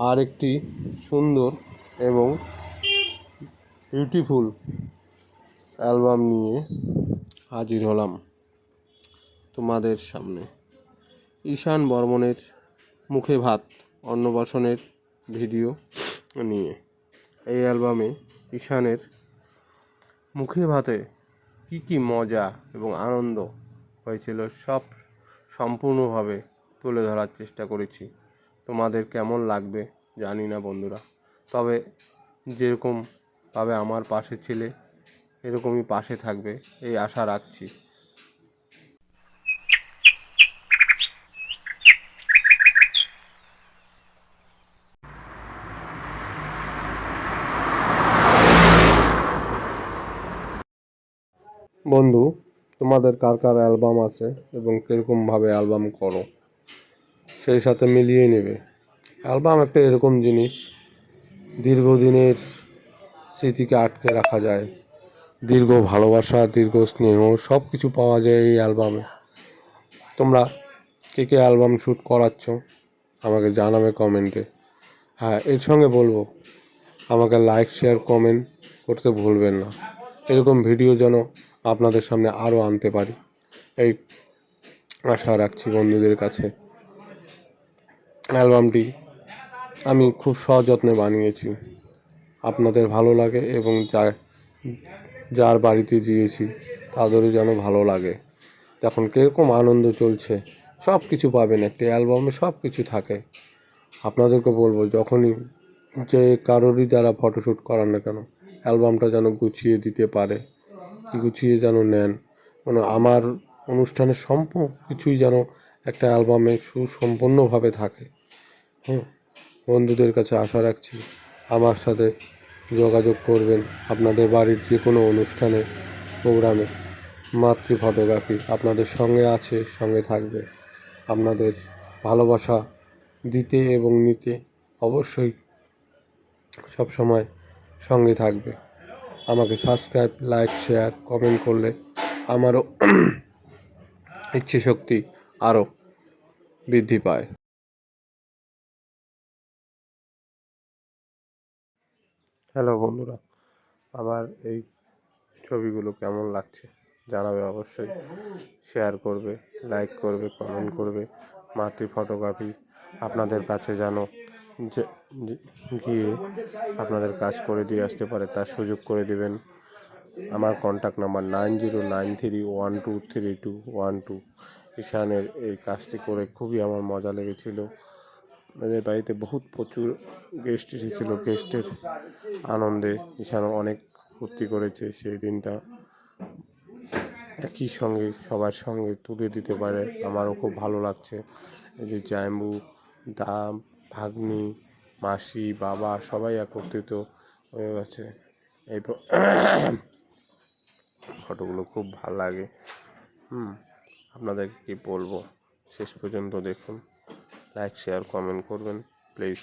আর একটি সুন্দর এবং বিউটিফুল অ্যালবাম নিয়ে হাজির হলাম তোমাদের সামনে। ঈশান বর্মনের মুখে ভাত অন্নপ্রাশনের ভিডিও নিয়ে। এই অ্যালবামে ঈশানের মুখে ভাতে কী কী মজা এবং আনন্দ হয়েছিল সব সম্পূর্ণভাবে তুলে ধরার চেষ্টা করেছি। তোমাদের কেমন লাগবে জানি না বন্ধুরা, তবে যেরকমভাবে আমার পাশে ছিলে এরকমই পাশে থাকবে এই আশা রাখছি। বন্ধু, তোমাদের কার কার অ্যালবাম আছে এবং কীরকমভাবে অ্যালবাম করো সেই সাথে মিলিয়ে নেবে। অ্যালবাম একটা এরকম জিনিস, দীর্ঘদিনের স্মৃতিকে আটকে রাখা যায়, দীর্ঘ ভালোবাসা, দীর্ঘ স্নেহ সব কিছু পাওয়া যায় এই অ্যালবামে। তোমরা কে কে অ্যালবাম শ্যুট করাচ্ছ আমাকে জানাবে কমেন্টে। হ্যাঁ, এর সঙ্গে বলবো আমাকে লাইক, শেয়ার, কমেন্ট করতে ভুলবেন না। এরকম ভিডিও যেন আপনাদের সামনে আরও আনতে পারি এই আশা রাখছি বন্ধুদের কাছে। অ্যালবামটি আমি খুব সযত্নে বানিয়েছি, আপনাদের ভালো লাগে এবং যার বাড়িতে দিয়েছি তাদেরও যেন ভালো লাগে। যখন কীরকম আনন্দ চলছে সব কিছু পাবেন, একটি অ্যালবামে সব কিছু থাকে। আপনাদেরকে বলবো যখনই যে কারোরই দ্বারা ফটোশ্যুট করান না কেন অ্যালবামটা যেন গুছিয়ে দিতে পারে, গুছিয়ে যেন নেন। মানে আমার অনুষ্ঠানের কিছুই যেন একটা অ্যালবামে সুসম্পন্নভাবে থাকে। বন্ধুদের কাছে আশা রাখছি আমার সাথে যোগাযোগ করবেন আপনাদের বাড়ির যে কোনো অনুষ্ঠানে, প্রোগ্রামে। মাতৃ ফটোগ্রাফি আপনাদের সঙ্গে আছে, সঙ্গে থাকবে। আপনাদের ভালোবাসা দিতে এবং নিতে অবশ্যই সবসময় সঙ্গে থাকবে। আমাকে সাবস্ক্রাইব, লাইক, শেয়ার, কমেন্ট করলে আমারও ইচ্ছে শক্তি আরও বৃদ্ধি পায়। হ্যালো বন্ধুরা, আমার এই ছবিগুলো কেমন লাগছে জানাবে অবশ্যই। শেয়ার করবে, লাইক করবে, কমেন্ট করবে। মাতৃ ফটোগ্রাফি আপনাদের কাছে যেন গিয়ে আপনাদের কাজ করে দিয়ে আসতে পারে তার সুযোগ করে দেবেন। আমার কন্ট্যাক্ট নাম্বার 9093123212। ঈশানের এই কাজটি করে খুবই আমার মজা লেগেছিল। এদের বাড়িতে প্রচুর গেস্ট এসেছিলো, গেস্টের আনন্দে ঈশানও অনেক ফুর্তি করেছে। সেই দিনটা একই সঙ্গে সবার সঙ্গে তুলে দিতে পারে আমারও খুব ভালো লাগছে। এই যে জাম্বু, দা, ভাগ্নি, মাসি, বাবা সবাই একত্রিত হয়ে গেছে। এই ফটোগুলো খুব ভালো লাগে। আপনাদেরকে কি বলবো, শেষ পর্যন্ত দেখুন, লাইক, শেয়ার, কমেন্ট করবেন প্লিজ।